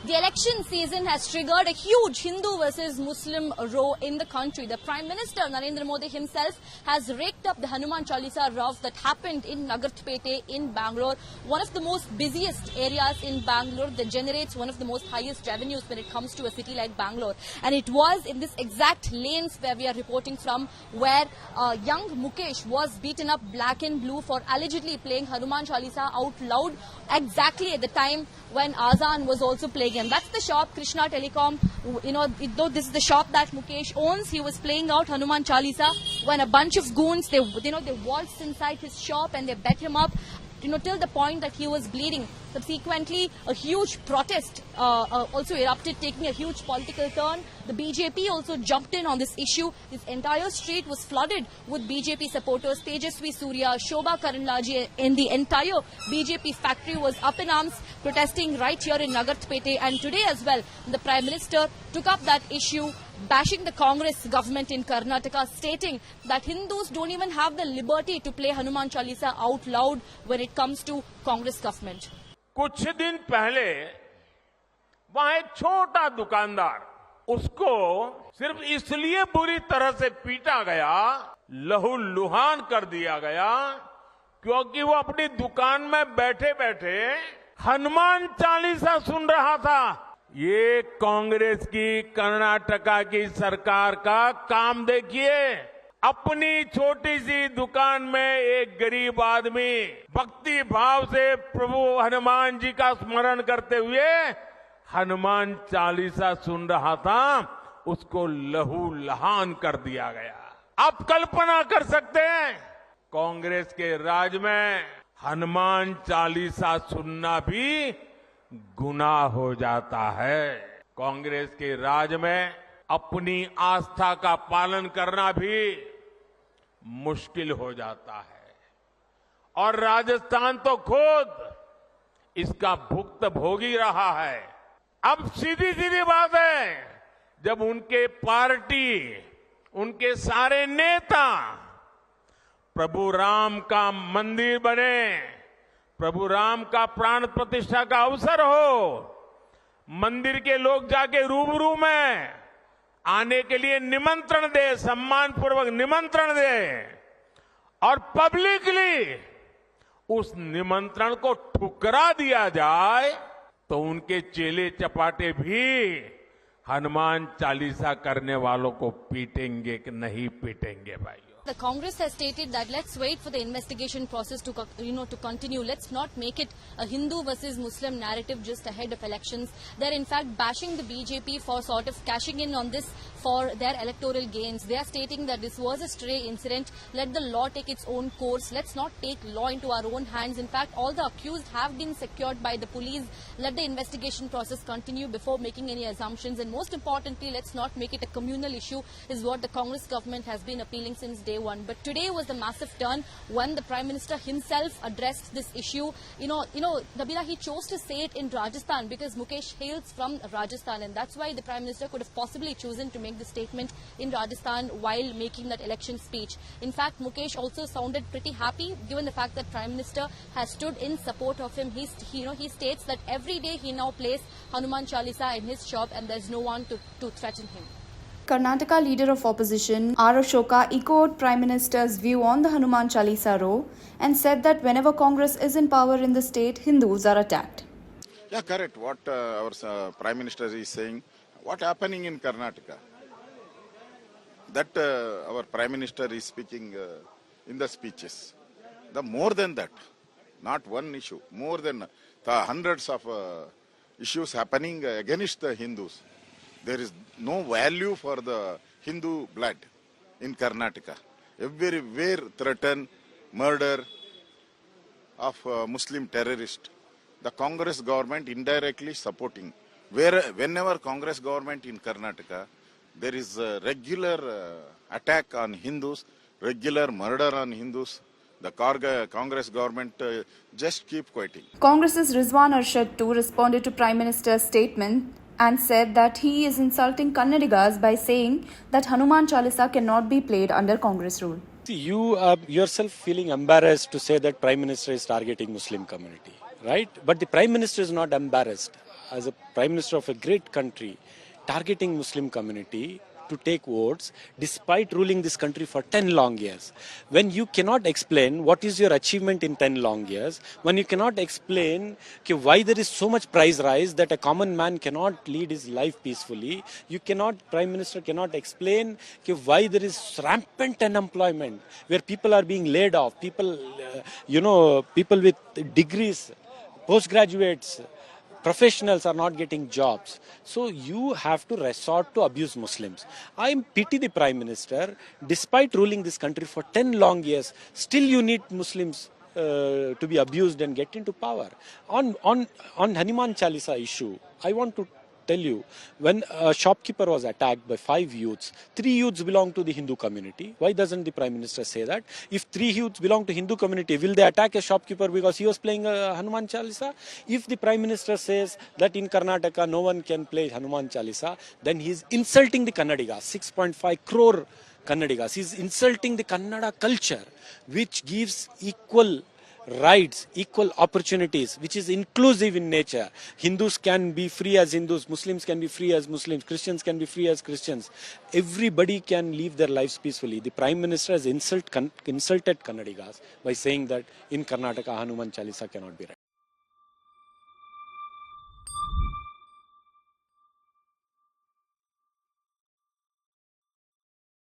The election season has triggered a huge Hindu versus Muslim row in the country. The Prime Minister Narendra Modi himself has raked up the Hanuman Chalisa row that happened in Nagarthpete in Bangalore, one of the most busiest areas in Bangalore that generates one of the most highest revenues when it comes to a city like Bangalore. And it was in this exact lanes where we are reporting from where young Mukesh was beaten up black and blue for allegedly playing Hanuman Chalisa out loud exactly at the time when Azan was also playing him. That's the shop, Krishna Telecom. Though this is the shop that Mukesh owns, he was playing out Hanuman Chalisa when a bunch of goons, they waltzed inside his shop and they bet him up, till the point that he was bleeding. Subsequently, a huge protest also erupted, taking a huge political turn. The BJP also jumped in on this issue. This entire street was flooded with BJP supporters. Tejasvi Surya, Shobha Karandlaje, and the entire BJP factory was up in arms, protesting right here in Nagarthpete. And today as well, the Prime Minister took up that issue, bashing the Congress government in Karnataka, stating that Hindus don't even have the liberty to play Hanuman Chalisa out loud when it comes to Congress government. कुछ दिन पहले वहां एक छोटा दुकानदार, उसको सिर्फ इसलिए बुरी तरह से पीटा गया, लहूलुहान कर दिया गया, क्योंकि वो अपनी दुकान में बैठे बैठे हनुमान चालीसा सुन रहा था। ये कांग्रेस की कर्नाटका की सरकार का काम देखिए। अपनी छोटी सी दुकान में एक गरीब आदमी भक्ति भाव से प्रभु हनुमान जी का स्मरण करते हुए हनुमान चालीसा सुन रहा था, उसको लहूलुहान कर दिया गया। आप कल्पना कर सकते हैं, कांग्रेस के राज में हनुमान चालीसा सुनना भी गुनाह हो जाता है। कांग्रेस के राज में अपनी आस्था का पालन करना भी मुश्किल हो जाता है। और राजस्थान तो खुद इसका भुक्तभोगी रहा है। अब सीधी सीधी बात है, जब उनके पार्टी, उनके सारे नेता प्रभु राम का मंदिर बने, प्रभु राम का प्राण प्रतिष्ठा का अवसर हो, मंदिर के लोग जाके रूबरू में आने के लिए निमंत्रण दे, सम्मान पूर्वक निमंत्रण दे, और पब्लिकली उस निमंत्रण को ठुकरा दिया जाए, तो उनके चेले चपाटे भी हनुमान चालीसा करने वालों को पीटेंगे कि नहीं पीटेंगे भाई। The Congress has stated that let's wait for the investigation process to continue. Let's not make it a Hindu versus Muslim narrative just ahead of elections. They're in fact bashing the BJP for sort of cashing in on this for their electoral gains. They are stating that this was a stray incident. Let the law take its own course. Let's not take law into our own hands. In fact, all the accused have been secured by the police. Let the investigation process continue before making any assumptions. And most importantly, let's not make it a communal issue, is what the Congress government has been appealing since day one. But today was the massive turn when the Prime Minister himself addressed this issue. Nabila, he chose to say it in Rajasthan because Mukesh hails from Rajasthan, and that's why the Prime Minister could have possibly chosen to make the statement in Rajasthan while making that election speech. In fact, Mukesh also sounded pretty happy given the fact that Prime Minister has stood in support of him. He states that every day he now plays Hanuman Chalisa in his shop and there's no one to threaten him. Karnataka leader of opposition R. Ashoka echoed Prime Minister's view on the Hanuman Chalisa row and said that whenever Congress is in power in the state, Hindus are attacked. Yeah, correct. What our Prime Minister is saying, what happening in Karnataka? That our Prime Minister is speaking in the speeches. The more than that, not one issue, more than the hundreds of issues happening against the Hindus. There is no value for the Hindu blood in Karnataka. Everywhere threaten, murder of Muslim terrorists. The Congress government indirectly supporting. Whenever Congress government in Karnataka, there is a regular attack on Hindus, regular murder on Hindus. The Congress government just keep quieting. Congress's Rizwan Arshad too responded to Prime Minister's statement and said that he is insulting Kannadigas by saying that Hanuman Chalisa cannot be played under Congress rule. See, you are yourself feeling embarrassed to say that Prime Minister is targeting Muslim community, right? But the Prime Minister is not embarrassed. as a Prime Minister of a great country, targeting Muslim community to take votes despite ruling this country for 10 long years. When you cannot explain what is your achievement in 10 long years, when you cannot explain why there is so much price rise that a common man cannot lead his life peacefully, Prime Minister cannot explain why there is rampant unemployment, where people are being laid off, people with degrees, postgraduates, professionals are not getting jobs. So you have to resort to abuse Muslims. I pity the Prime Minister. Despite ruling this country for 10 long years, still you need Muslims to be abused and get into power. On Hanuman Chalisa issue, I want to tell you, when a shopkeeper was attacked by 5 youths, 3 youths belong to the Hindu community. Why doesn't the Prime Minister say that? If 3 youths belong to Hindu community, will they attack a shopkeeper because he was playing Hanuman Chalisa? If the Prime Minister says that in Karnataka no one can play Hanuman Chalisa, then he is insulting the Kannadigas, 6.5 crore Kannadigas. He is insulting the Kannada culture, which gives equal rights, equal opportunities, which is inclusive in nature. Hindus can be free as Hindus, Muslims can be free as Muslims, Christians can be free as Christians. Everybody can live their lives peacefully. The Prime Minister has insulted Kannadigas by saying that in Karnataka Hanuman Chalisa cannot be read.